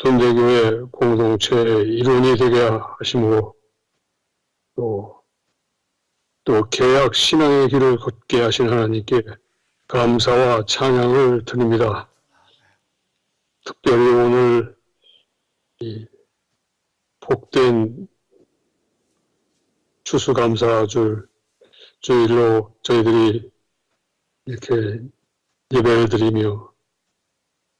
돈대교회 공동체의 일원이 되게 하심으로 또 개약 신앙의 길을 걷게 하신 하나님께 감사와 찬양을 드립니다. 특별히 오늘 이 복된 추수감사줄 주일로 저희들이 이렇게 예배를 드리며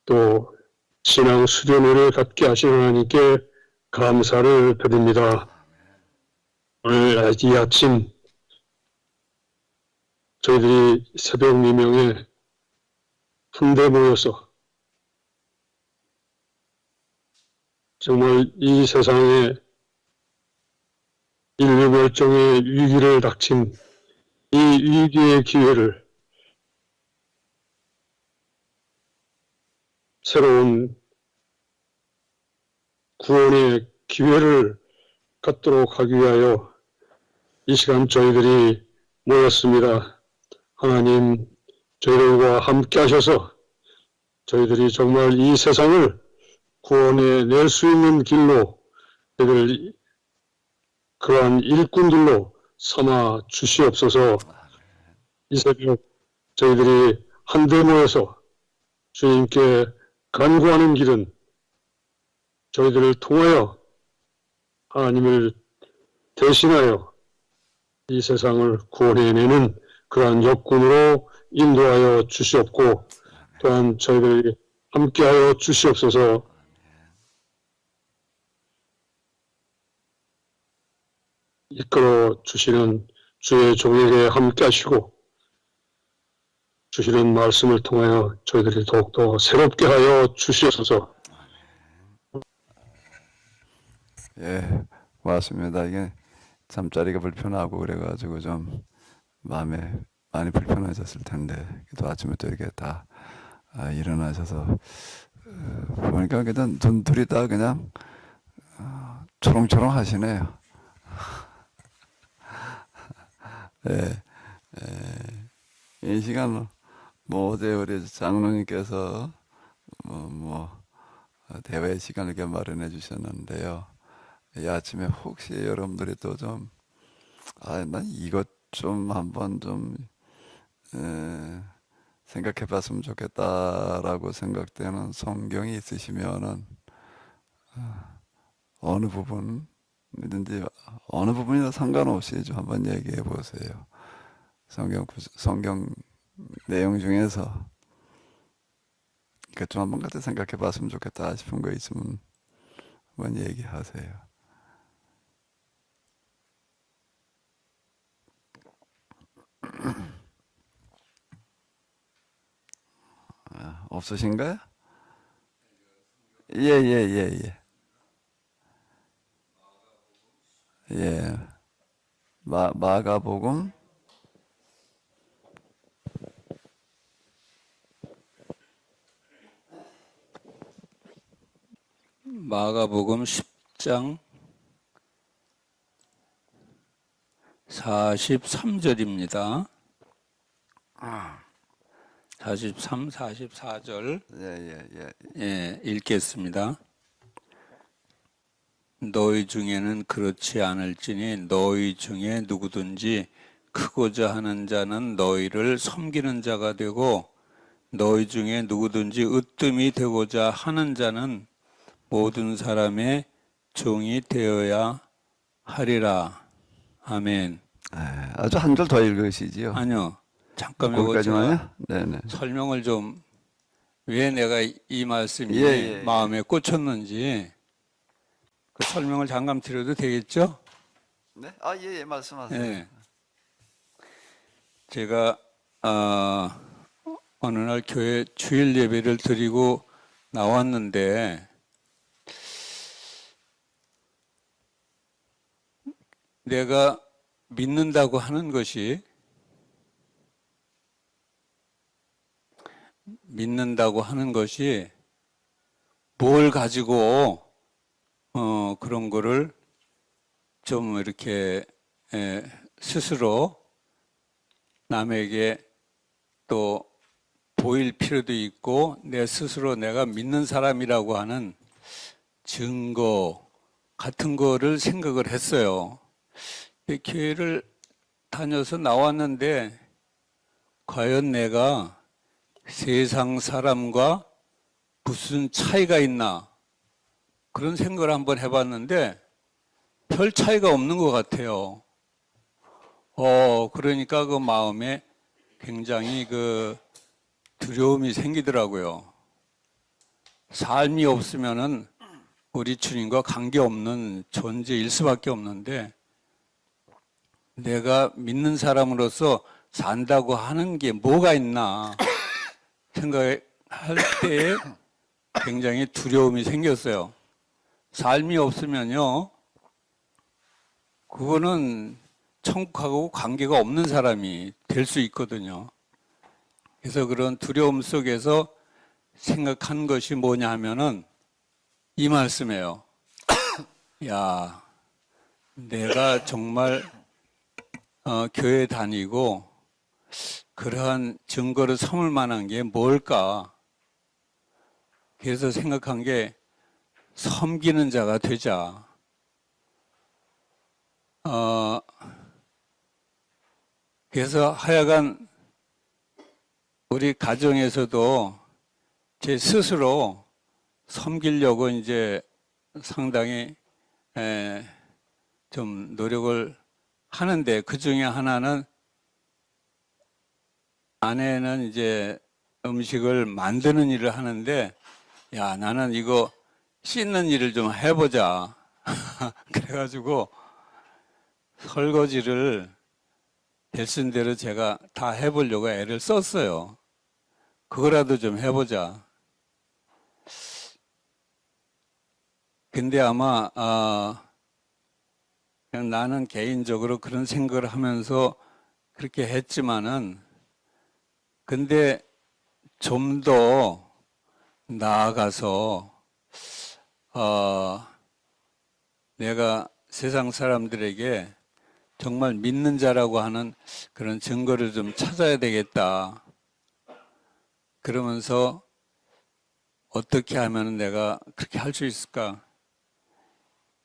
또 신앙 수련회를 갖게 하신 하나님께 감사를 드립니다. 오늘 이 아침 저희들이 새벽 미명에 한데 모여서 정말 이 세상에 인류 멸종의 위기를 닥친 이 위기의 기회를 새로운 구원의 기회를 갖도록 하기 위하여 이 시간 저희들이 모였습니다. 하나님 저희들과 함께 하셔서 저희들이 정말 이 세상을 구원해 낼 수 있는 길로 저희들 그러한 일꾼들로 삼아 주시옵소서. 이 새벽 저희들이 한데 모여서 주님께 간구하는 길은 저희들을 통하여 하나님을 대신하여 이 세상을 구원해내는 그러한 역군으로 인도하여 주시옵고 또한 저희들이 함께하여 주시옵소서. 이끌어 주시는 주의 종에게 함께 하시고 주시는 말씀을 통하여 저희들이 더욱더 새롭게 하여 주시옵소서. 예, 고맙습니다. 이게 잠자리가 불편하고 그래가지고 좀 마음에 많이 불편하셨을 텐데 또 아침에 또 이렇게 다 일어나셔서 보니까 그냥 둘이 다 그냥 초롱초롱 하시네요. 예, 이 시간 뭐 어제 우리 장로님께서 대회 시간을 이렇게 마련해 주셨는데요. 이 아침에 혹시 여러분들이 또 좀 난 이것 좀 한번 좀 생각해 봤으면 좋겠다라고 생각되는 성경이 있으시면은 어느 부분이든지 어느 부분이나 상관없이 좀 한번 얘기해 보세요. 성경 내용 중에서 좀 한번 같이 생각해 봤으면 좋겠다 싶은 거 있으면 한번 얘기하세요. 없으신가요? 예. 예. 마가복음 마가복음 10장 43절입니다. 43, 44절 예, 읽겠습니다. 너희 중에는 그렇지 않을지니 너희 중에 누구든지 크고자 하는 자는 너희를 섬기는 자가 되고 너희 중에 누구든지 으뜸이 되고자 하는 자는 모든 사람의 종이 되어야 하리라. 아멘. 아주 한 절 더 읽으시지요. 아니요. 잠깐 거기까지만요? 네네. 설명을 좀 왜 내가 이 말씀이 마음에 꽂혔는지 그 설명을 잠깐 드려도 되겠죠? 네? 예, 말씀하세요. 네. 제가 어느 날 교회 주일 예배를 드리고 나왔는데 내가 믿는다고 하는 것이 뭘 가지고 그런 거를 좀 이렇게 스스로 남에게 또 보일 필요도 있고 내 스스로 내가 믿는 사람이라고 하는 증거 같은 거를 생각을 했어요. 교회를 다녀서 나왔는데 과연 내가 세상 사람과 무슨 차이가 있나 그런 생각을 한번 해봤는데 별 차이가 없는 것 같아요. 그러니까 그 마음에 굉장히 그 두려움이 생기더라고요. 삶이 없으면은 우리 주님과 관계없는 존재일 수밖에 없는데 내가 믿는 사람으로서 산다고 하는 게 뭐가 있나 생각할 때에 굉장히 두려움이 생겼어요. 삶이 없으면요, 그거는 천국하고 관계가 없는 사람이 될 수 있거든요. 그래서 그런 두려움 속에서 생각한 것이 뭐냐 하면은 이 말씀이에요. 야, 내가 정말 교회 다니고 그러한 증거를 삼을 만한 게 뭘까? 그래서 생각한 게 섬기는 자가 되자. 그래서 하여간 우리 가정에서도 제 스스로 섬기려고 이제 상당히 좀 노력을 하는데 그 중에 하나는 아내는 이제 음식을 만드는 일을 하는데 야, 나는 이거 씻는 일을 좀 해보자. 그래가지고 설거지를 될쓴 대로 제가 다 해보려고 애를 썼어요. 그거라도 좀 해보자. 근데 아마 그냥 나는 개인적으로 그런 생각을 하면서 그렇게 했지만은 근데 좀 더 나아가서 내가 세상 사람들에게 정말 믿는 자라고 하는 그런 증거를 좀 찾아야 되겠다. 그러면서 어떻게 하면 내가 그렇게 할 수 있을까?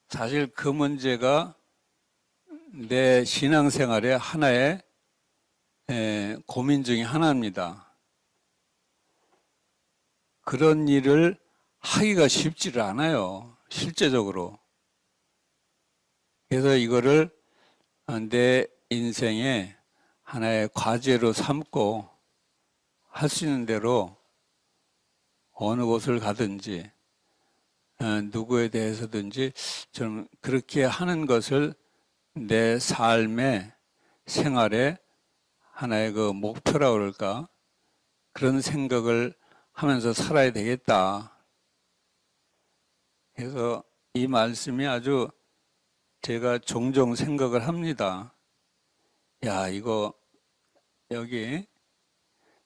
사실 그 문제가 내 신앙생활의 하나의 고민 중에 하나입니다. 그런 일을 하기가 쉽지를 않아요. 실제적으로. 그래서 이거를 내 인생의 하나의 과제로 삼고 할 수 있는 대로 어느 곳을 가든지 누구에 대해서든지 좀 그렇게 하는 것을 내 삶의 생활의 하나의 그 목표라고 그럴까? 그런 생각을 하면서 살아야 되겠다. 그래서 이 말씀이 아주 제가 종종 생각을 합니다. 야, 이거 여기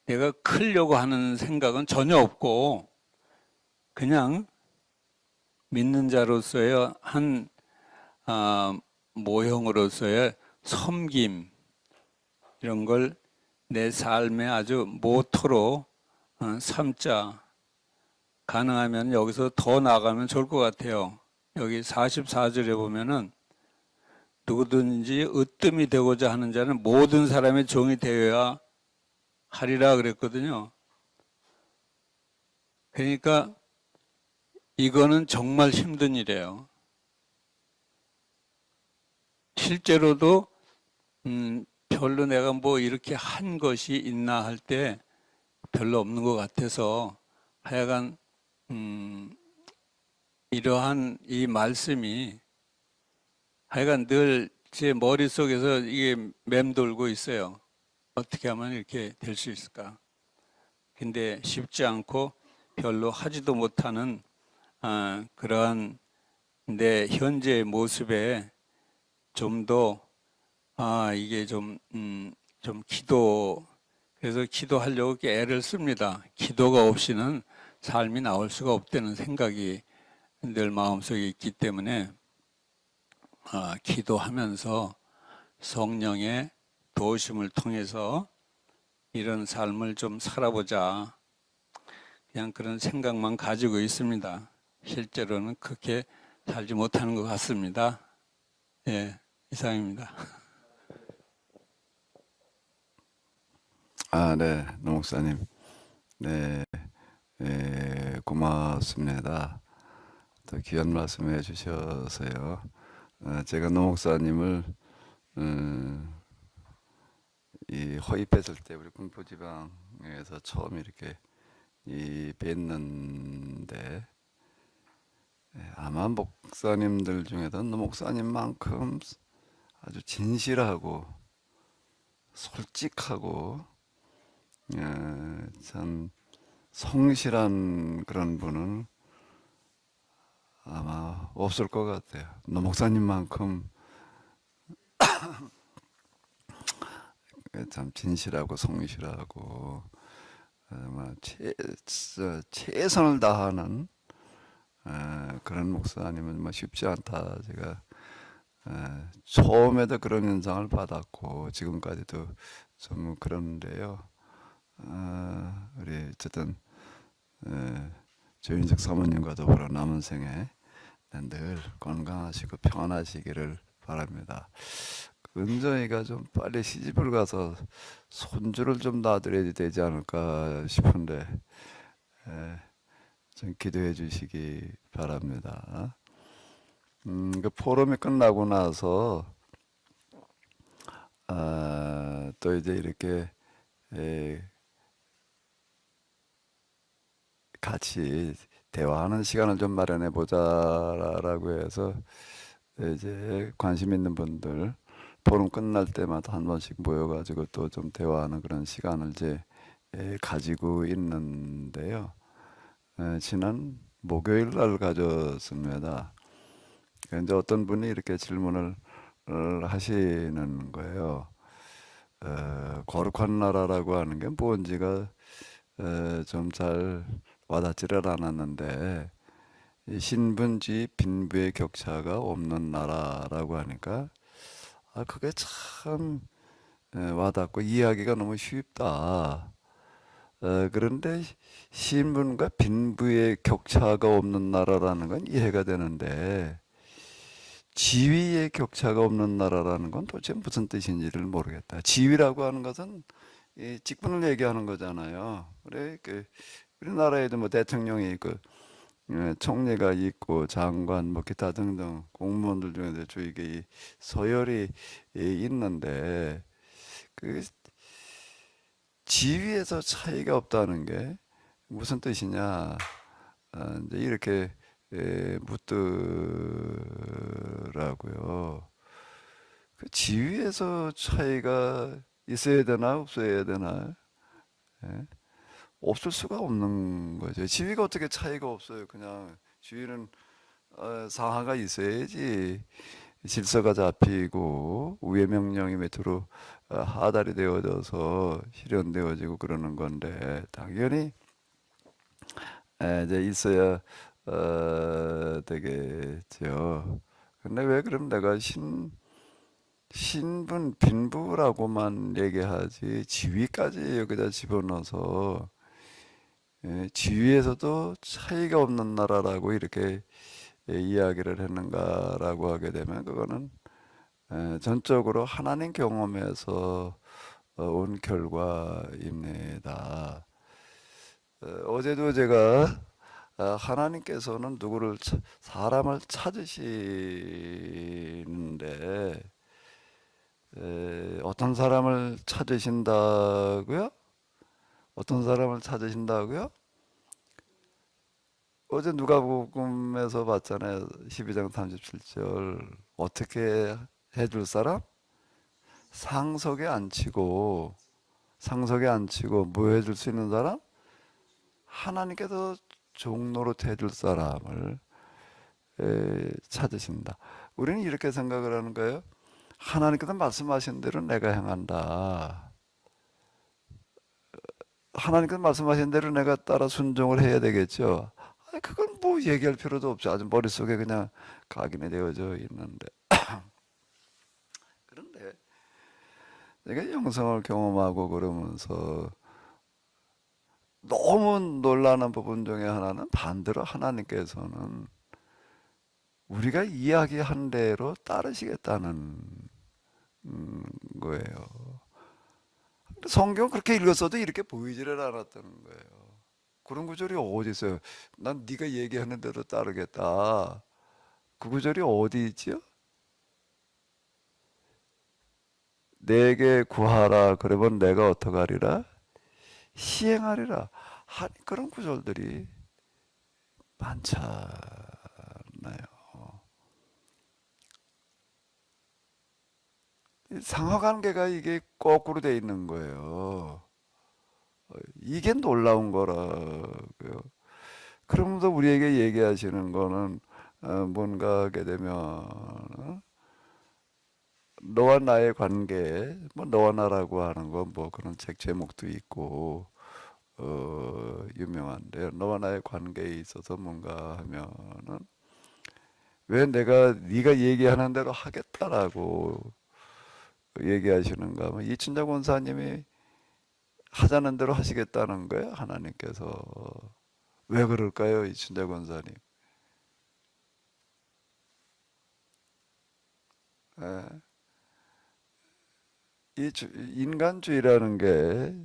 내가 크려고 하는 생각은 전혀 없고 그냥 믿는 자로서의 한 모형으로서의 섬김 이런 걸 내 삶의 아주 모토로 삼자. 가능하면 여기서 더 나아가면 좋을 것 같아요. 여기 44절에 보면은 누구든지 으뜸이 되고자 하는 자는 모든 사람의 종이 되어야 하리라 그랬거든요. 그러니까 이거는 정말 힘든 일이에요. 실제로도 별로 내가 뭐 이렇게 한 것이 있나 할 때 별로 없는 것 같아서 하여간 이러한 이 말씀이 하여간 늘 제 머릿속에서 이게 맴돌고 있어요. 어떻게 하면 이렇게 될 수 있을까? 근데 쉽지 않고 별로 하지도 못하는 그러한 내 현재의 모습에 좀 더 이게 좀 그래서 기도하려고 애를 씁니다. 기도가 없이는 삶이 나올 수가 없다는 생각이 늘 마음속에 있기 때문에 기도하면서 성령의 도우심을 통해서 이런 삶을 좀 살아보자. 그냥 그런 생각만 가지고 있습니다. 실제로는 그렇게 살지 못하는 것 같습니다. 예, 이상입니다. 아, 네, 노 목사님. 네, 고맙습니다. 또 귀한 말씀 해주셔서요. 제가 노 목사님을 이 허입했을 때 우리 군포지방에서 처음 이렇게 뵀는데 아마 목사님들 중에도 노 목사님만큼 아주 진실하고 솔직하고 참 성실한 그런 분은 아마 없을 것 같아요. 노 목사님만큼 참 진실하고 성실하고 아마 최선을 다하는 그런 목사님은 뭐 쉽지 않다. 제가 처음에도 그런 인상을 받았고 지금까지도 좀 그런데요. 우리 어쨌든 조인석 사모님과 더불어 남은 생에 늘 건강하시고 평안하시기를 바랍니다. 은정이가 좀 빨리 시집을 가서 손주를 좀 놔드려야 되지 않을까 싶은데 좀 기도해 주시기 바랍니다. 그 포럼이 끝나고 나서 또 이제 이렇게 같이 대화하는 시간을 좀 마련해 보자라고 해서 이제 관심 있는 분들 포럼 끝날 때마다 한 번씩 모여가지고 또 좀 대화하는 그런 시간을 이제 가지고 있는데요. 지난 목요일 날 가졌습니다. 이제 어떤 분이 이렇게 질문을 하시는 거예요. 거룩한 나라라고 하는 게 뭔지가 좀 잘 와닿지를 않았는데 신분지 빈부의 격차가 없는 나라라고 하니까 그게 참 와닿고 이해하기가 너무 쉽다. 그런데 신분과 빈부의 격차가 없는 나라라는 건 이해가 되는데 지위의 격차가 없는 나라라는 건 도대체 무슨 뜻인지를 모르겠다. 지위라고 하는 것은 이 직분을 얘기하는 거잖아요. 그래, 우리나라에도 뭐 대통령이 있고, 총리가 있고, 장관, 뭐 기타 등등 공무원들 중에서 주위에 이 서열이 있는데, 그 지위에서 차이가 없다는 게 무슨 뜻이냐? 이제 이렇게 묻더라고요. 그 지위에서 차이가 있어야 되나 없어야 되나? 예? 없을 수가 없는 거죠. 지위가 어떻게 차이가 없어요? 그냥 지위는 상하가 있어야지 질서가 잡히고 위의 명령이 밑으로 하달이 되어져서 실현되어지고 그러는 건데 당연히 이제 있어야 되겠죠. 근데 왜 그럼 내가 신분 빈부라고만 얘기하지 지위까지 여기다 집어넣어서 지위에서도 차이가 없는 나라라고 이렇게 이야기를 했는가라고 하게 되면 그거는 전적으로 하나님 경험에서 온 결과입니다. 어제도 제가 하나님께서는 누구를 사람을 찾으시는데 어떤 사람을 찾으신다고요? 어떤 사람을 찾으신다고요? 어제 누가복음에서 봤잖아요. 12장 37절. 어떻게 해줄 사람? 상석에 앉히고 뭐 해줄 수 있는 사람? 하나님께서 종노릇 해줄 사람을 찾으신다. 우리는 이렇게 생각을 하는 거예요. 하나님께서 말씀하신 대로 내가 행한다. 하나님께서 말씀하신 대로 내가 따라 순종을 해야 되겠죠. 그건 뭐 얘기할 필요도 없죠. 아주 머릿속에 그냥 각인이 되어져 있는데. 그런데 내가 영성을 경험하고 그러면서 너무 놀라는 부분 중에 하나는 반대로 하나님께서는 우리가 이야기한 대로 따르시겠다는 거예요. 성경 그렇게 읽었어도 이렇게 보이지를 않았다는 거예요. 그런 구절이 어디 있어요? 난 네가 얘기하는 대로 따르겠다. 그 구절이 어디 있지요? 내게 구하라 그러면 내가 어떡하리라? 시행하리라. 그런 구절들이 많잖아요. 상하관계가 이게 거꾸로 돼 있는 거예요. 이게 놀라운 거라고요. 그러면서 우리에게 얘기하시는 거는 뭔가 하게 되면 너와 나의 관계, 뭐 너와 나라고 하는 건 뭐 그런 책 제목도 있고 유명한데요. 너와 나의 관계에 있어서 뭔가 하면은 왜 내가 네가 얘기하는 대로 하겠다라고 얘기하시는가? 이춘자 권사님이 하자는 대로 하시겠다는 거예요, 하나님께서. 왜 그럴까요, 이춘자 권사님? 예. 인간주의라는 게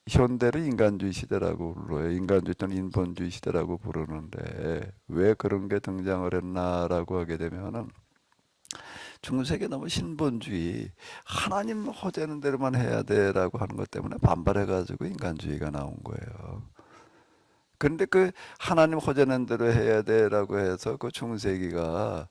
현대를 인간주의 시대라고 불러요. 인간주의 또는 인본주의 시대라고 부르는데 왜 그런 게 등장을 했나라고 하게 되면은 중세기 너무 신본주의, 하나님 허재는 대로만 해야 돼라고 하는 것 때문에 반발해가지고 인간주의가 나온 거예요. 그런데 그 하나님 허재는 대로 해야 돼라고 해서 그 중세기가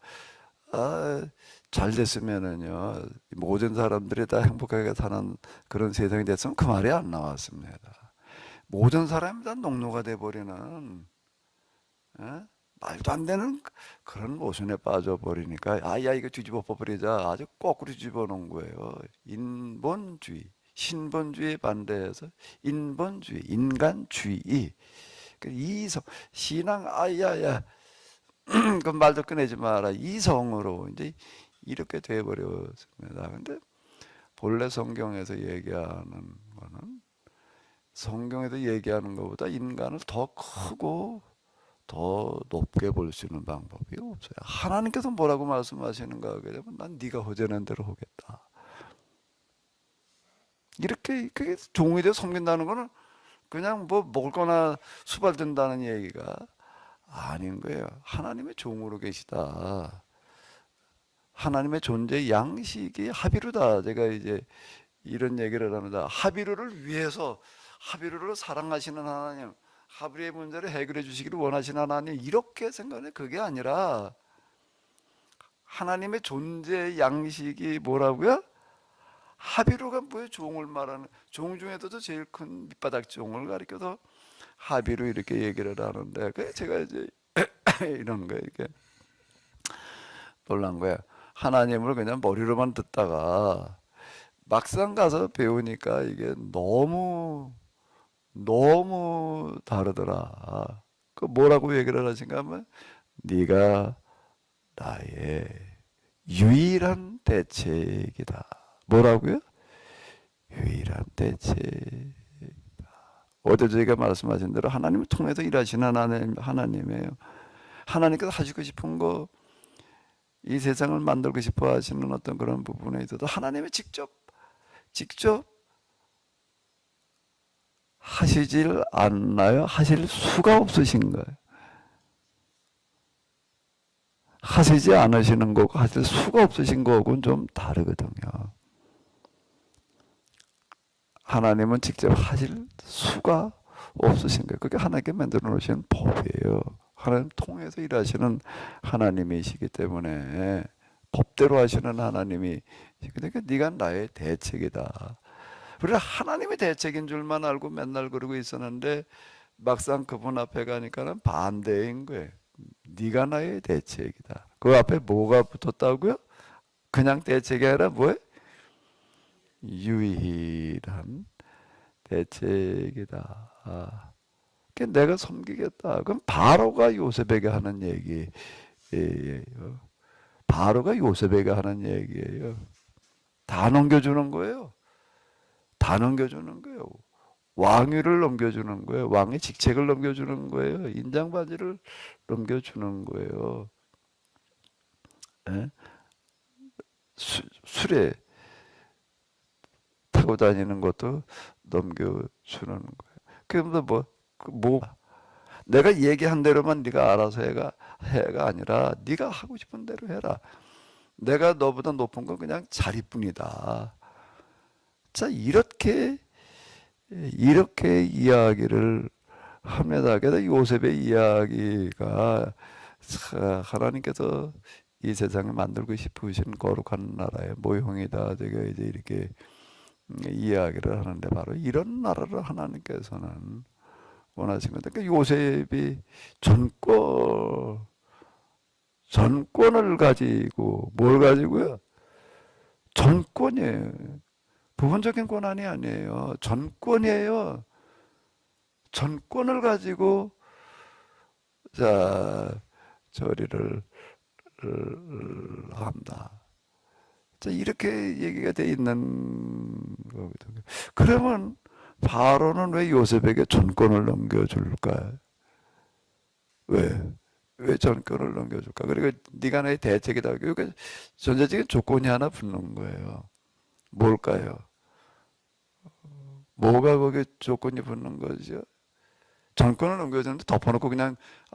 잘 됐으면은요 모든 사람들이 다 행복하게 사는 그런 세상이 됐으면 그 말이 안 나왔습니다. 모든 사람이 다 농노가 돼버리는 말도 안 되는 그런 모순에 빠져버리니까 야 이거 뒤집어 버리자 아주 거꾸로 뒤집어 놓은 거예요. 인본주의, 신본주의 반대해서 인본주의, 인간주의. 이성 신앙 아야야 그 말도 꺼내지 마라 이성으로 이제 이렇게 돼버렸습니다. 근데 본래 성경에서 얘기하는 거는 성경에서 얘기하는 것보다 인간을 더 크고 더 높게 볼 수 있는 방법이 없어요. 하나님께서 뭐라고 말씀하시는가 하게 되면 난 네가 허전한 대로 하겠다. 이렇게 그게 종이 되어 섬긴다는 거는 그냥 뭐 먹을 거나 수발된다는 얘기가 아닌 거예요. 하나님의 종으로 계시다. 하나님의 존재 양식이 합의루다. 제가 이제 이런 얘기를 합니다. 합의루를 위해서 합의루를 사랑하시는 하나님, 합의의 문제를 해결해 주시기를 원하시는 하나님 이렇게 생각해. 그게 아니라 하나님의 존재 양식이 뭐라고요? 합의루가 뭐예요? 종을 말하는 종 중에서도 제일 큰 밑바닥 종을 가리켜서 합의루 이렇게 얘기를 하는데 제가 이제 이런 거예요. 이렇게 놀란 거야. 하나님을 그냥 머리로만 듣다가 막상 가서 배우니까 이게 너무 다르더라. 그 뭐라고 얘기를 하신가 하면 네가 나의 유일한 대책이다. 뭐라고요? 유일한 대책. 어제 저희가 말씀하신 대로 하나님을 통해서 일하시는 하나님이에요. 하나님께서 하시고 싶은 거, 이 세상을 만들고 싶어 하시는 어떤 그런 부분에 있어서 하나님이 직접 하시질 않나요? 하실 수가 없으신 거예요. 하시지 않으시는 거고 하실 수가 없으신 거하고는 좀 다르거든요. 하나님은 직접 하실 수가 없으신 거예요. 그게 하나님께 만들어 놓으신 법이에요. 하나님 통해서 일하시는 하나님이시기 때문에 법대로 하시는 하나님이 그러니까 네가 나의 대책이다. 우리가 하나님의 대책인 줄만 알고 맨날 그러고 있었는데 막상 그분 앞에 가니까는 반대인 거예요. 네가 나의 대책이다. 그 앞에 뭐가 붙었다고요? 그냥 대책이 아니라 뭐예요? 유일한 대책이다. 내가 섬기겠다. 그럼 바로가 요셉에게 하는 얘기예요. 바로가 요셉에게 하는 얘기예요. 다 넘겨주는 거예요. 다 넘겨주는 거예요. 왕위를 넘겨주는 거예요. 왕의 직책을 넘겨주는 거예요. 인장바지를 넘겨주는 거예요. 예? 술에 타고 다니는 것도 넘겨주는 거예요. 그런데 내가 얘기한 대로만 네가 알아서 해가 아니라 네가 하고 싶은 대로 해라. 내가 너보다 높은 건 그냥 자리뿐이다. 자, 이렇게 이야기를 합니다. 그래서 요셉의 이야기가 하나님께서 이 세상을 만들고 싶으신 거룩한 나라의 모형이다. 제가 이제 이렇게 이야기를 하는데 바로 이런 나라를 하나님께서는 원하신 건데, 그러니까 요셉이 전권을 가지고 뭘 가지고요? 전권이에요. 부분적인 권한이 아니에요. 전권이에요. 전권을 가지고 자 처리를 한다. 자, 이렇게 얘기가 돼 있는 거거든요. 그러면 바로는 왜 요셉에게 전권을 넘겨줄까? 왜 전권을 넘겨줄까? 그리고 네가 나의 대책이다. 그러니까 전제적인 조건이 하나 붙는 거예요. 뭘까요? 뭐가 거기에 조건이 붙는 거죠? 정권을 넘겨주는데 덮어놓고 그냥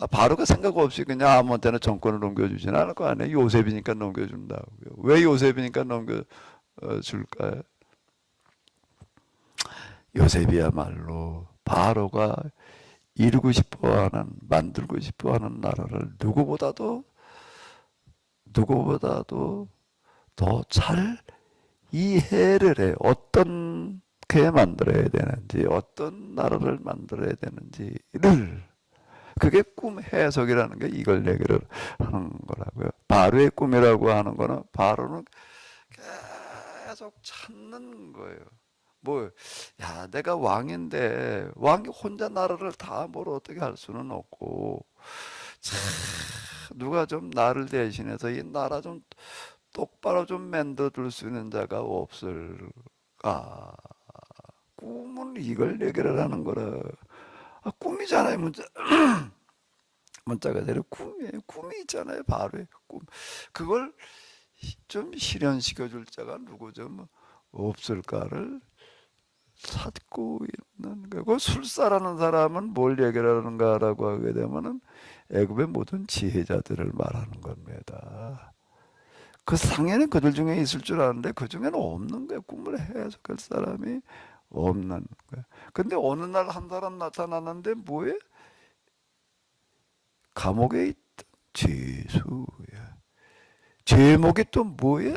바로 그 생각 없이 그냥 아무한테나 정권을 넘겨주지는 않을 거 아니에요. 요셉이니까 넘겨준다고요. 왜 요셉이니까 넘겨줄까요? 요셉이야말로 바로가 이루고 싶어하는, 만들고 싶어하는 나라를 누구보다도 더 잘 이해를 해요. 어떻게 만들어야 되는지, 어떤 나라를 만들어야 되는지를. 그게 꿈 해석이라는 게 이걸 얘기를 하는 거라고요. 바로의 꿈이라고 하는 거는 바로는 계속 찾는 거예요. 야, 내가 왕인데 왕이 혼자 나라를 다 뭘 어떻게 할 수는 없고, 누가 좀 나를 대신해서 이 나라 좀 똑바로 좀 만들어줄 수 있는 자가 없을까? 꿈은 이걸 얘기를 하는 거라. 꿈이잖아요, 문자. 문자가 되려 꿈이에요. 꿈이 있잖아요, 바로의 꿈. 그걸 좀 실현시켜줄 자가 누구 좀 없을까를 찾고 있는 거고, 술사라는 사람은 뭘 얘기를 하는가라고 하게 되면은 애굽의 모든 지혜자들을 말하는 겁니다. 그 상에는 그들 중에 있을 줄 아는데 그 중에는 없는 거예요. 꿈을 해석할 사람이 없는 거예요. 근데 어느 날 한 사람 나타났는데 뭐예요? 감옥에 있던 죄수야. 제목이 또 뭐예요?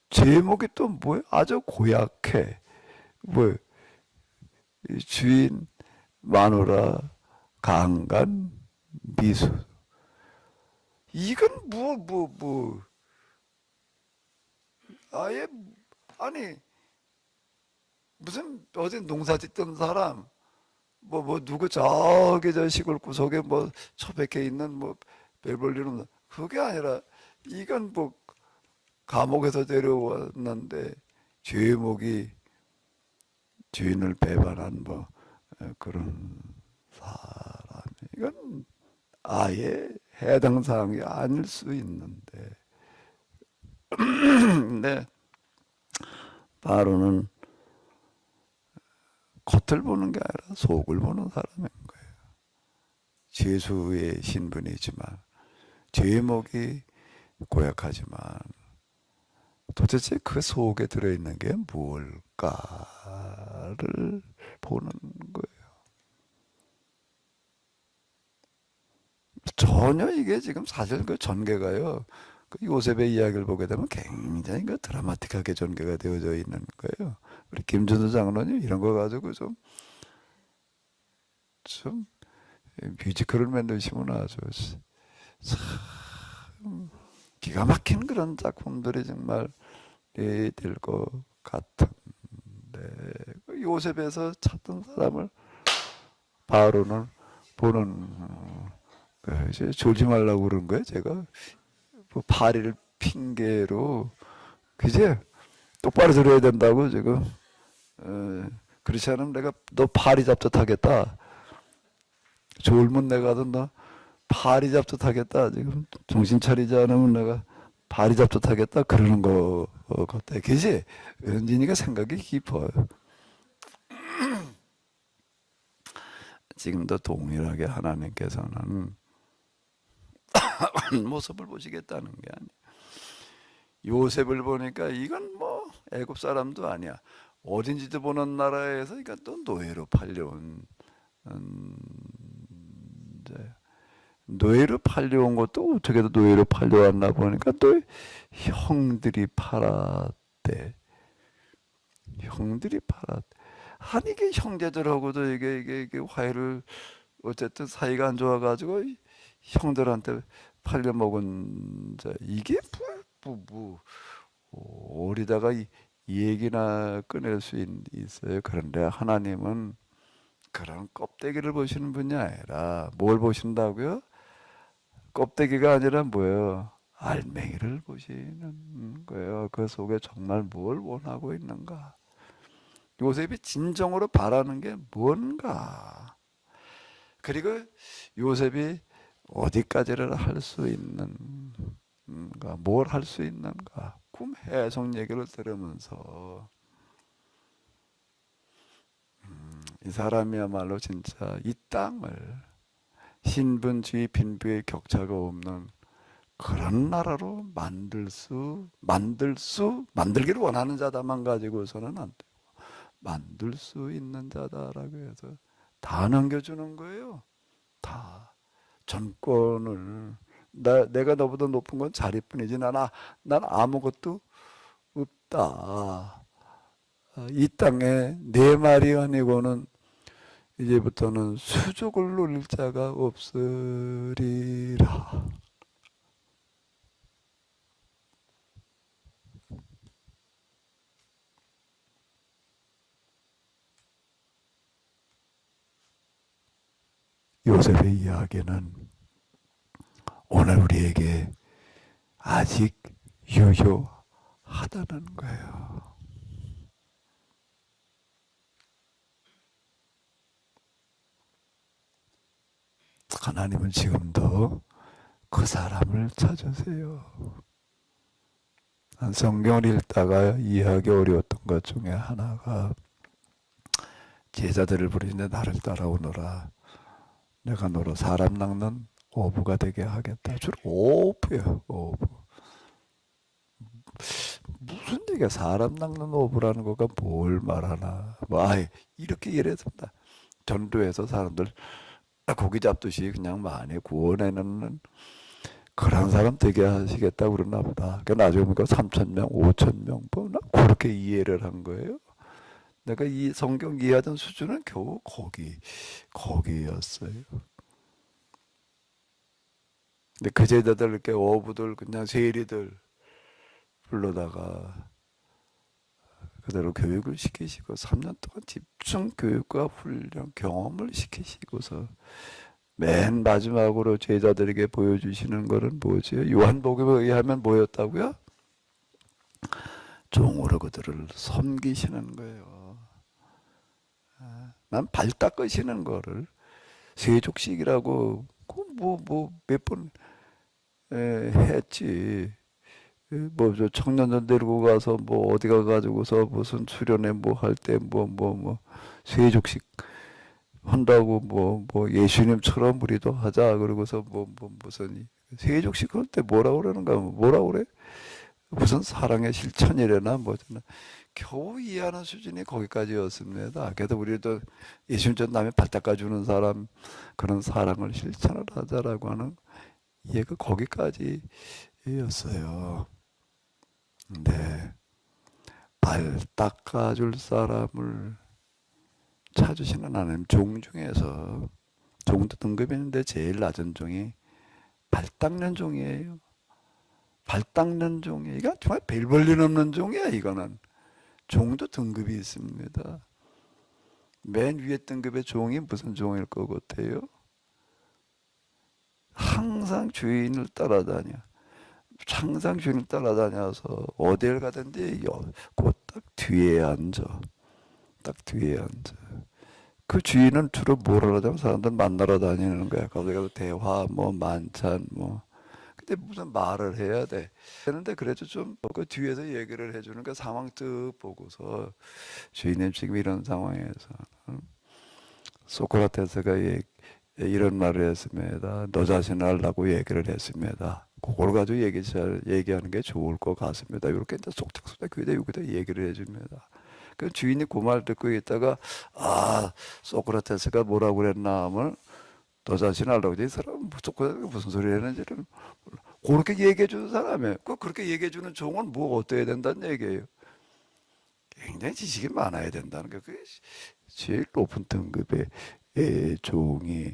제목이 또 뭐예요? 아주 고약해. 주인 마누라 강간 미수. 이건 아예, 아니, 무슨 어제 농사 짓던 사람, 누구 저기 저 시골 구석에 처박혀 있는 별볼 일 없는, 그게 아니라 이건 감옥에서 데려왔는데 죄목이 주인을 배반한 그런 사람. 이건 아예 해당 사항이 아닐 수 있는데. 근데 바로는 겉을 보는 게 아니라 속을 보는 사람인 거예요. 죄수의 신분이지만, 죄목이 고약하지만 도대체 그 속에 들어있는 게 무엇일까를 보는 거예요. 전혀 이게 지금 사실 그 전개가요, 그 요셉의 이야기를 보게 되면 굉장히 그 드라마틱하게 전개가 되어져 있는 거예요. 우리 김준수 장로님 이런 거 가지고 좀 뮤지컬을 만드시면 아주 참 기가 막힌 그런 작품들이 정말 될 것 같은데, 요셉에서 찾던 사람을 바로는 보는, 이제 졸지 말라고 그런 거예요. 제가 파리를 핑계로 그제 똑바로 들어야 된다고 지금 그렇지 않으면 내가 너 파리 잡듯하겠다. 졸면 내가도 너 파리 잡듯하겠다. 지금 정신 차리지 않으면 내가 파리 잡듯하겠다. 그러는 거 같아. 그지? 은진이가 생각이 깊어요. 지금도 동일하게 하나님께서는 모습을 보시겠다는 게 아니에요. 요셉을 보니까 이건 뭐 애굽 사람도 아니야. 어딘지도 보는 나라에서 그러니까 또 노예로 팔려온 노예로 팔려온 것도 어떻게든 노예로 팔려왔나 보니까 또 형들이 팔았대. 형들이 팔았대. 아니 이게 형제들하고도 이게 화해를 어쨌든 사이가 안 좋아가지고 형들한테 팔려먹은 자 이게 어디다가 이 얘기나 꺼낼 수 있어요. 그런데 하나님은 그런 껍데기를 보시는 분이 아니라 뭘 보신다고요? 껍데기가 아니라 뭐예요? 알맹이를 보시는 거예요. 그 속에 정말 뭘 원하고 있는가? 요셉이 진정으로 바라는 게 뭔가? 그리고 요셉이 어디까지를 할 수 있는가? 뭘 할 수 있는가? 꿈 해석 얘기를 들으면서 이 사람이야말로 진짜 이 땅을 신분주의 빈부의 격차가 없는 그런 나라로 만들기를 원하는 자다만 가지고서는 안 되고 만들 수 있는 자다라고 해서 다 넘겨주는 거예요. 다 전권을 내가 너보다 높은 건 자리뿐이지 난 아무것도 없다. 이 땅에 내 말이 아니고는 이제부터는 수족을 누릴 자가 없으리라. 요셉의 이야기는 오늘 우리에게 아직 유효하다는 거예요. 하나님은 지금도 그 사람을 찾으세요. 성경을 읽다가 이해하기 어려웠던 것 중에 하나가 제자들을 부르는데 나를 따라오너라. 내가 너로 사람 낚는 어부가 되게 하겠다. 주로 어부예요. 어부. 무슨 얘기야? 사람 낚는 어부라는 거가 뭘 말하나? 이렇게 이해했습니다. 전도에서 사람들 고기 잡듯이 그냥 많이 구워내는 그런 사람 되게 하시겠다 그러나 보다. 그러니까 나중에 보니까 3,000명, 5,000명 나 그렇게 이해를 한 거예요. 내가 이 성경 이해하던 수준은 겨우 거기였어요. 근데 그 제자들 이렇게 어부들 그냥 세리들 불러다가 그대로 교육을 시키시고 3년 동안 집중 교육과 훈련 경험을 시키시고서 맨 마지막으로 제자들에게 보여주시는 것은 뭐지요? 요한복음에 의하면 뭐였다고요? 종으로 그들을 섬기시는 거예요. 난 발 닦으시는 거를 세족식이라고 몇 번 했지. 저 청년들 데리고 가서 어디 가가지고서 무슨 수련회 할 때 세족식 한다고 예수님처럼 우리도 하자 그러고서 무슨 세족식 할 때 뭐라 그러는가 뭐라 그래? 무슨 사랑의 실천이래나 뭐잖아. 겨우 이해하는 수준이 거기까지였습니다. 그래도 우리도 예수님처럼 남의 발 닦아주는 사람 그런 사랑을 실천을 하자라고 하는 이해가 거기까지였어요. 근데 발 닦아줄 사람을 찾으시는 하나님 종 중에서 종도 등급이 있는데 제일 낮은 종이 발 닦는 종이에요. 발 닦는 종이에요. 이건 정말 별 볼일 없는 종이야. 이거는 종도 등급이 있습니다. 맨 위에 등급의 종이 무슨 종일 것 같아요? 항상 주인을 따라다녀. 항상 주인을 따라다녀서 어딜 가든지 곧 딱 뒤에 앉아. 딱 뒤에 앉아. 그 주인은 주로 뭘 하려면 사람들 만나러 다니는 거야. 거기 가서 대화, 뭐 만찬, 뭐. 근데 무슨 말을 해야 돼. 되는데 그래도 좀 그 뒤에서 얘기를 해주는 그 상황 쓱 보고서 주인님 지금 이런 상황에서 소크라테스가 이런 말을 했습니다. 너 자신을 알라고 얘기를 했습니다. 그걸 가지고 얘기하는 게 좋을 것 같습니다. 이렇게 이제 속닥속닥 귀에다 여기다 얘기를 해줍니다. 그 주인이 그 말 듣고 있다가 소크라테스가 뭐라고 그랬나 하면 너 자신 알라고 이 사람 무슨 소리 하는지를 몰라. 그렇게 얘기해 주는 사람이에요. 그렇게 얘기해 주는 종은 뭐 어때야 된다는 얘기예요. 굉장히 지식이 많아야 된다는 게 그게 제일 높은 등급의 종이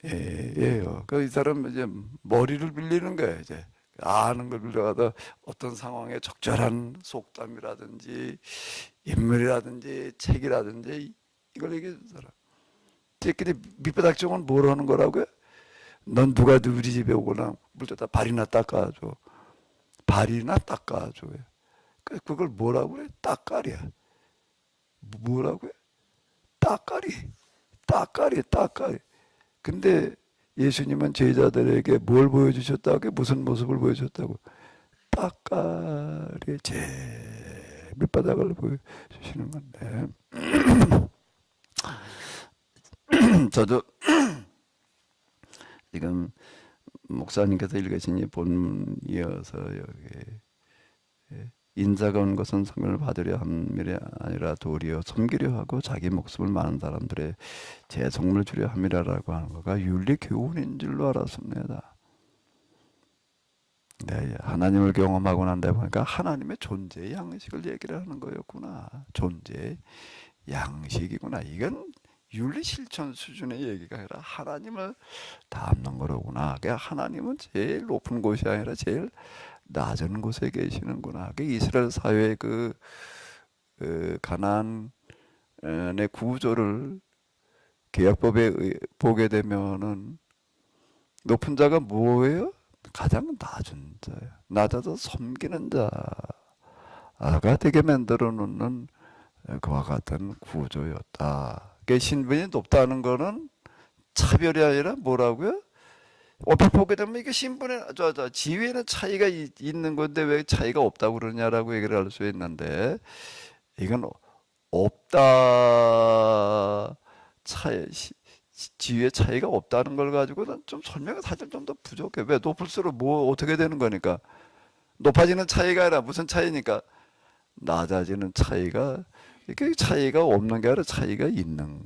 예요. 이 사람 이제 머리를 빌리는 거예요. 이제 아는 걸 빌려가다 어떤 상황에 적절한 속담이라든지 인물이라든지 책이라든지 이걸 얘기해 주는 사람. 새끼들이 밑바닥종은 뭘 하는 거라고요? 넌 누가 우리 집에 오거나 물때다 발이나 닦아줘. 발이나 닦아줘. 그걸 뭐라고 그래? 따까리야. 뭐라고 해? 따까리. 근데 예수님은 제자들에게 뭘 보여주셨다고? 무슨 모습을 보여주셨다고? 따까리의 제 밑바닥을 보여주시는 건데. 저도 지금 목사님께서 읽으신 이 본이어서 여기 인자가 온 것은 상을 받으려 함이 아니라 도리어 섬기려 하고 자기 목숨을 많은 사람들의 재성물 주려 함이라라고 하는 거가 윤리 교훈인 줄로 알았습니다. 네, 하나님을 경험하고 난 데 보니까 하나님의 존재 양식을 얘기를 하는 거였구나. 존재 양식이구나. 이건 윤리 실천 수준의 얘기가 아니라 하나님을 담는 거로구나. 그러니까 하나님은 제일 높은 곳이 아니라 제일 낮은 곳에 계시는구나. 그 이스라엘 사회의 그 가나안의 구조를 계약법에 보게 되면은 높은 자가 뭐예요? 가장 낮은 자예요. 낮아서 섬기는 자가 되게 만들어 놓는 그와 같은 구조였다. 그 신분이 높다는 거는 차별이 아니라 뭐라고요? 옆에 보게 되면 이게 신분의 지위에는 차이가 있는 건데 왜 차이가 없다고 그러냐라고 얘기를 할 수 있는데 이건 없다 지위의 차이가 없다는 걸 가지고는 좀 설명이 사실 좀 더 부족해. 왜 높을수록 뭐 어떻게 되는 거니까 높아지는 차이가 아니라 무슨 차이니까 낮아지는 차이가 이게 차이가 없는 게 아니라 차이가 있는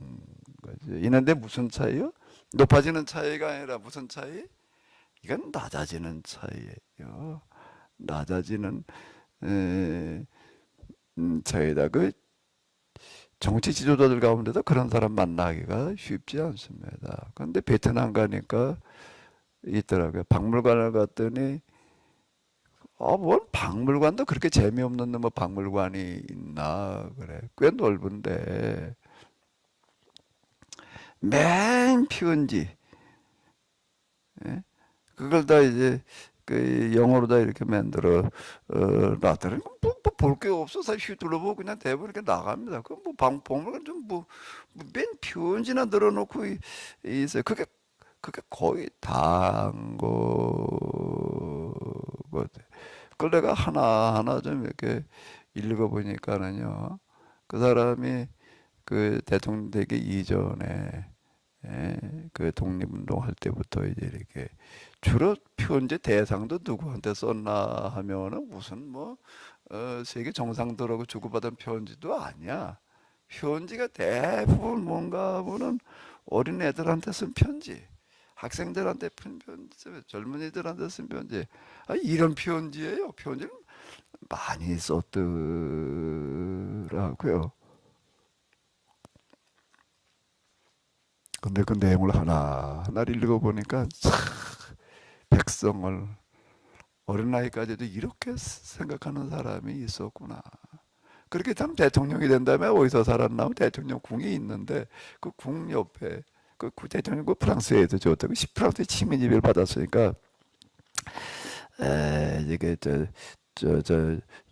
거지. 있는데 무슨 차이요? 높아지는 차이가 아니라 무슨 차이? 이건 낮아지는 차이예요. 낮아지는 차이다. 그 정치 지도자들 가운데도 그런 사람 만나기가 쉽지 않습니다. 그런데 베트남 가니까 있더라고요. 박물관을 갔더니 뭔 박물관도 그렇게 재미없는 뭐 박물관이 있나 그래. 꽤 넓은데 맨 편지 그걸 다 이제 그 영어로 다 이렇게 만들어 놨더니 뭐 볼 게 없어. 사실 휘둘러보고 그냥 대부분 이렇게 나갑니다. 그 뭐 박물관 좀맨 편지나 늘어놓고 있어요. 그게 거의 다인 거거든. 그걸 내가 하나하나 좀 이렇게 읽어보니까는요. 그 사람이 그 대통령 되기 이전에 그 독립운동 할 때부터 이제 이렇게 주로 편지 대상도 누구한테 썼나 하면은 무슨 뭐 세계 정상들하고 주고받은 편지도 아니야. 편지가 대부분 뭔가 하면은 어린 애들한테 쓴 편지, 학생들한테 쓴 편지, 젊은이들한테 쓴 편지. 이런 편지예요. 편지를 많이 썼더라고요. 근데 그 내용을 하나하나를 읽어보니까 백성을 어린아이까지도 이렇게 생각하는 사람이 있었구나. 그렇게 참 대통령이 된다면 어디서 살았나? 대통령 궁이 있는데 그 궁 옆에 그 대통령 그 프랑스에도 줬다고 프랑스에 식민지배를 받았으니까 이게 저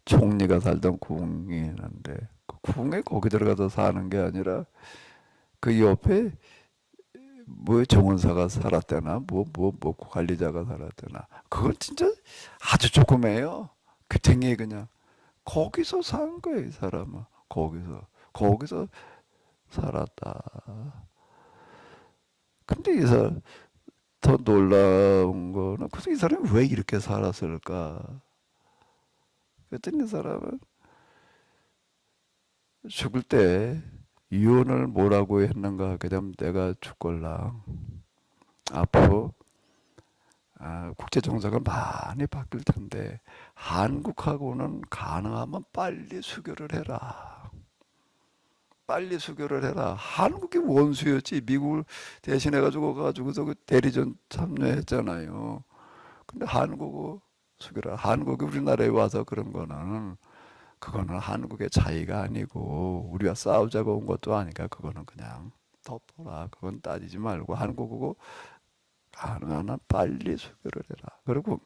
총리가 살던 궁이 있는데 그 궁에 거기 들어가서 사는 게 아니라 그 옆에 뭐 정원사가 살았대나 뭐 관리자가 살았대나 그건 진짜 아주 조그매요. 귀탱이 그냥 거기서 산 거예요. 이 사람은 거기서 살았다. 근데 이 사람 더 놀라운 거는 그래서 이 사람이 왜 이렇게 살았을까? 그랬더니 이 사람은 죽을 때 유언을 뭐라고 했는가 하게 되면 내가 죽걸랑 앞으로 국제 정세가 많이 바뀔 텐데 한국하고는 가능하면 빨리 수교를 해라. 빨리 수교를 해라. 한국이 원수였지. 미국을 대신해가지고 가지고서 그 대리전 참여했잖아요. 근데 한국은 수교라. 한국이 우리나라에 와서 그런 거는 그거는 한국의 차이가 아니고 우리가 싸우자고 온 것도 아니까 그거는 그냥 덮어라. 그건 따지지 말고 한국하고 가능한 한 빨리 수교를 해라. 그리고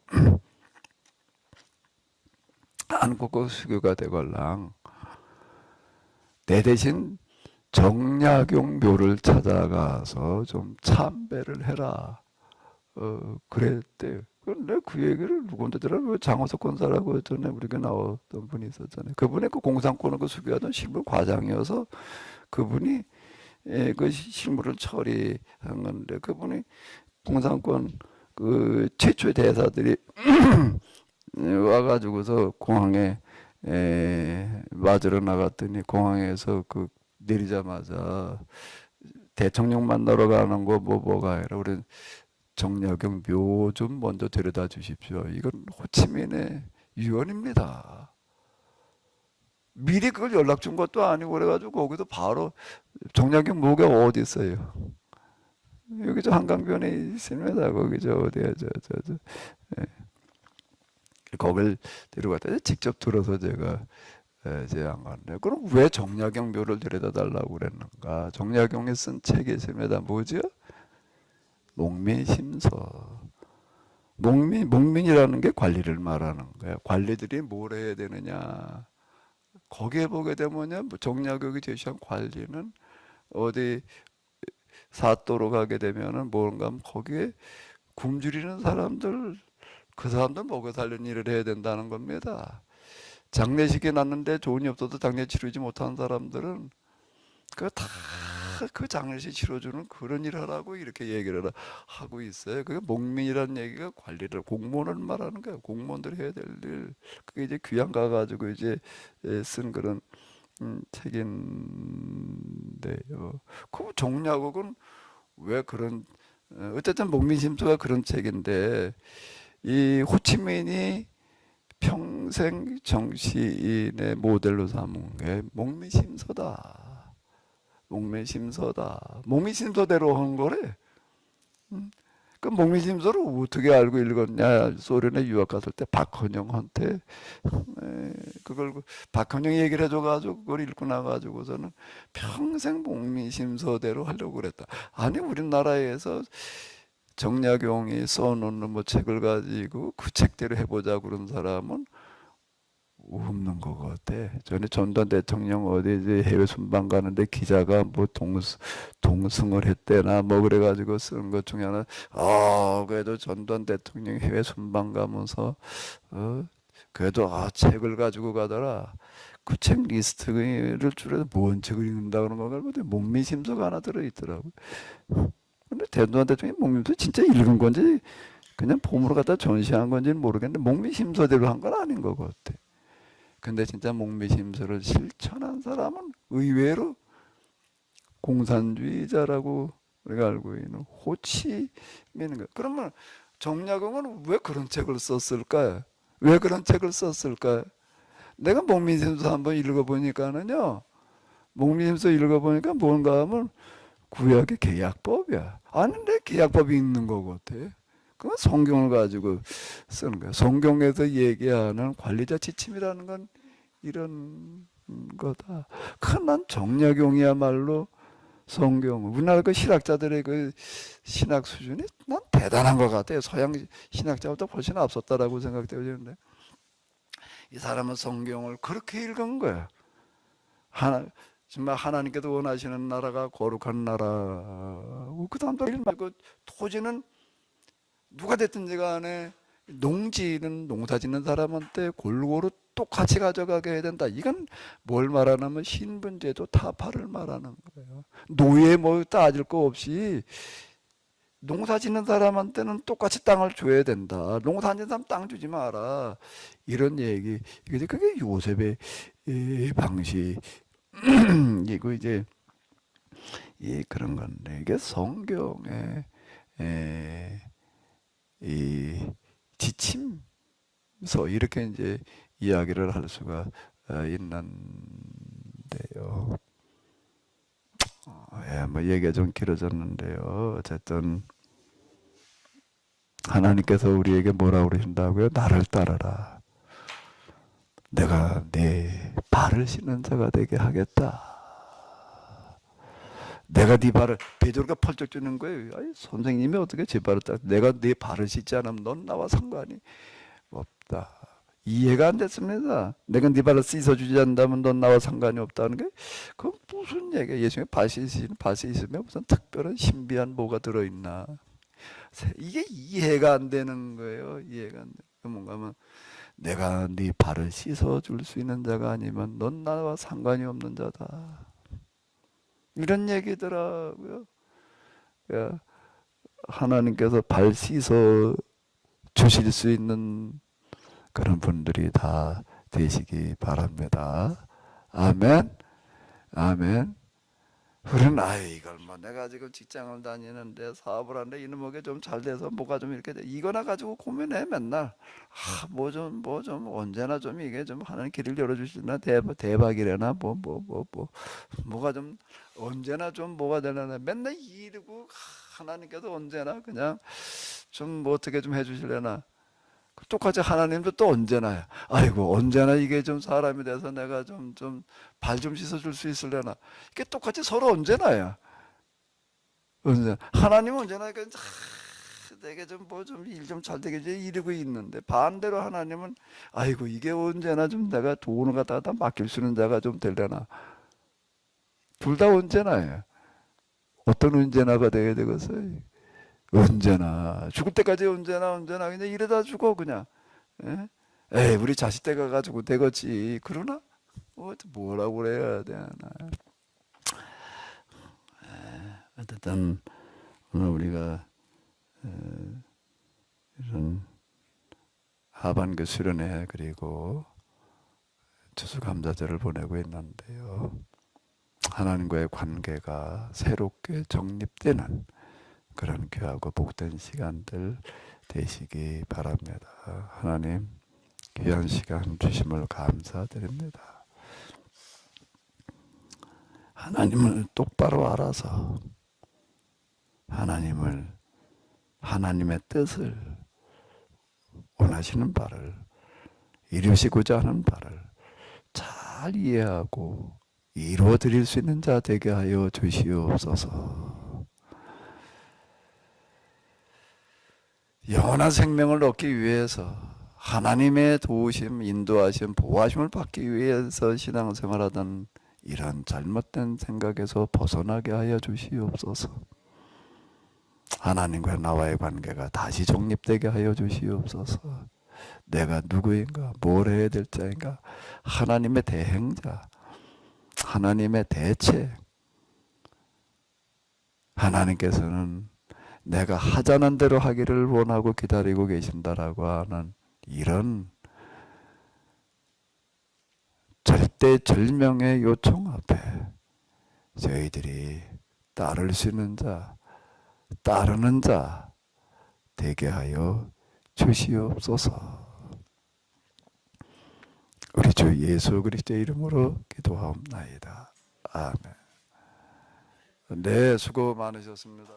한국어 수교가 되걸랑 내 대신 정약용 묘를 찾아가서 좀 참배를 해라. 그랬대요. 근데 그 얘기를 누군데 들어? 장호석 권사라고 전에 우리가 나왔던 분이 있었잖아요. 그분이 그 공산권을 그 수교하던 실무 과장이어서 그분이 그 실무를 처리한 건데 그분이 공산권 그 최초의 대사들이 와가지고서 공항에 맞으러 나갔더니 공항에서 그 내리자마자 대통령 만나러 가는 거 뭐가 아니라 우리 정약용 묘 좀 먼저 데려다 주십시오. 이건 호치민의 유언입니다. 미리 그걸 연락 준 것도 아니고 그래가지고 거기도 바로 정약용 묘가 어디 있어요? 여기 저 한강변에 있습니다. 거기 저 어디야 예. 거길 데려갔다 직접 들어서 제가 제안 갔네요. 그럼 왜 정약용 묘를 데려다 달라고 그랬는가? 정약용이 쓴 책이 있습니다. 뭐죠? 농민심서. 농민이라는 게 관리를 말하는 거예요. 관리들이 뭘 해야 되느냐. 거기에 보게 되면요, 정약용이 제시한 관리는 어디 사또로 가게 되면은 뭔가 하면 거기에 굶주리는 사람들, 그 사람들 먹여 살리는 일을 해야 된다는 겁니다. 장례식에 났는데 돈이 없어도 장례 치르지 못한 사람들은 그 다 그 장례식 치러주는 그런 일 하라고 이렇게 얘기를 하고 있어요. 그게 목민이라는 얘기가 관리를 공무원을 말하는 거예요. 공무원들이 해야 될 일. 그게 이제 귀양 가가지고 이제 쓴 그런 책인데요. 그 정약옥은 왜 그런 어쨌든 목민심서가 그런 책인데 이 호치민이 평생 정치인의 모델로 삼은 게 목민심서다. 목민심서다. 목민심서대로 한 거래. 그 목민심서를 어떻게 알고 읽었냐? 소련에 유학 갔을 때 박헌영한테 그걸 박헌영 얘기를 해줘가지고 그걸 읽고 나가지고서는 평생 목민심서대로 하려고 그랬다. 아니 우리나라에서 정약용이 써놓는 뭐 책을 가지고 그 책대로 해보자 그런 사람은 없는 것 같아. 전에 전두환 대통령 어디 이제 해외 순방 가는데 기자가 뭐 동승을 했대나 뭐 그래가지고 쓴 것 중에 하나, 그래도 전두환 대통령 해외 순방 가면서, 그래도 책을 가지고 가더라. 그 책 리스트를 줄여서 뭔 책을 읽는다 그런 건가 보다. 목민심서가 하나 들어있더라고. 근데 대통령 대통령이 목민심서 진짜 읽은 건지 그냥 폼으로 갖다 전시한 건지는 모르겠는데 목민심서대로 한 건 아닌 것 같아. 근데 진짜 목민심서를 실천한 사람은 의외로 공산주의자라고 우리가 알고 있는 호치민인가. 그러면 정약용은 왜 그런 책을 썼을까요? 왜 그런 책을 썼을까요? 내가 목민심서 한번 읽어보니까는요, 목민심서 읽어보니까 뭔가 하면 구약의 계약법이야. 아닌데 계약법이 있는 것 같아. 그건 성경을 가지고 쓰는 거야. 성경에서 얘기하는 관리자 지침이라는 건 이런 거다. 난 정약용이야말로 성경, 우리나라 그 신학자들의 그 신학 수준이 난 대단한 것 같아요. 서양 신학자보다 훨씬 앞섰다라고 생각되어지는데 이 사람은 성경을 그렇게 읽은 거야. 정말 하나님께서 원하시는 나라가 거룩한 나라. 그 다음도 말고 토지는 누가 됐든지 간에 농지는 농사 짓는 사람한테 골고루 똑같이 가져가게 해야 된다. 이건 뭘 말하냐면 신분제도 타파를 말하는 거예요. 노예 뭐 따질 거 없이 농사 짓는 사람한테는 똑같이 땅을 줘야 된다. 농사 안 짓는 사람 땅 주지 마라. 이런 얘기. 그게 요셉의 방식. 이거 이제 그런 건데 이게 성경의 이 지침서 이렇게 이제 이야기를 할 수가 있는데요. 뭐 얘기가 좀 길어졌는데요. 어쨌든 하나님께서 우리에게 뭐라고 그러신다고요? 나를 따르라. 내가 네 발을 씻는 자가 되게 하겠다. 내가 네 발을, 베드로가 펄쩍 주는 거예요. 아니, 선생님이 어떻게 제 발을 따? 내가 네 발을 씻지 않으면 넌 나와 상관이 없다. 이해가 안 됐습니다. 내가 네 발을 씻어주지 않는다면 넌 나와 상관이 없다는 게 그건 무슨 얘기야? 예수님의 발이 있으면 무슨 특별한 신비한 뭐가 들어있나? 이게 이해가 안 되는 거예요. 이해가 안 돼. 뭔가 하면 내가 네 발을 씻어줄 수 있는 자가 아니면 넌 나와 상관이 없는 자다. 이런 얘기더라고요. 하나님께서 발 씻어 주실 수 있는 그런 분들이 다 되시기 바랍니다. 아멘. 아멘. 우리는 이걸 뭐 내가 지금 직장을 다니는데 사업을 하는데 이놈에게 좀 잘 돼서 뭐가 좀 이렇게 돼. 이거나 가지고 고민해 맨날. 뭐 좀 언제나 좀 이게 좀 하나님 길을 열어주시나 대박이래나 뭐가 좀 언제나 좀 뭐가 되려나 맨날 이러고 하나님께서 언제나 그냥 좀 뭐 어떻게 좀 해주실래나. 똑같이 하나님도 또 언제나 아이고 언제나 이게 좀 사람이 돼서 내가 좀 발 좀 씻어줄 수 있으려나. 이게 똑같이 서로 언제나야. 언제나 하나님은 언제나 내게 좀 뭐 좀 일 좀 잘 되게 이러고 있는데 반대로 하나님은 아이고 이게 언제나 좀 내가 돈을 갖다가 맡길 수 있는 자가 좀 되려나. 둘 다 언제나야. 어떤 언제나가 되게 되겠어요. 언제나 죽을 때까지 언제나 그냥 이러다 죽어 그냥. 에이 우리 자식 때 가가지고 되겠지. 그러나 뭐라고 그래야 되나. 어쨌든 오늘 우리가 이런 하반기 수련회 그리고 추수감사절을 보내고 있는데요. 하나님과의 관계가 새롭게 정립되는 그런 귀하고 복된 시간들 되시기 바랍니다. 하나님 귀한 시간 주심을 감사드립니다. 하나님을 똑바로 알아서 하나님의 뜻을 원하시는 바를 이루시고자 하는 바를 잘 이해하고 이루어 드릴 수 있는 자 되게 하여 주시옵소서. 영원한 생명을 얻기 위해서 하나님의 도우심, 인도하심, 보호하심을 받기 위해서 신앙생활하던 이런 잘못된 생각에서 벗어나게 하여 주시옵소서. 하나님과 나와의 관계가 다시 정립되게 하여 주시옵소서. 내가 누구인가, 뭘 해야 될 자인가, 하나님의 대행자, 하나님의 대체. 하나님께서는 내가 하자는 대로 하기를 원하고 기다리고 계신다라고 하는 이런 절대절명의 요청 앞에 저희들이 따를 수 있는 자, 따르는 자 되게 하여 주시옵소서. 우리 주 예수 그리스도의 이름으로 기도하옵나이다. 아멘. 네, 수고 많으셨습니다.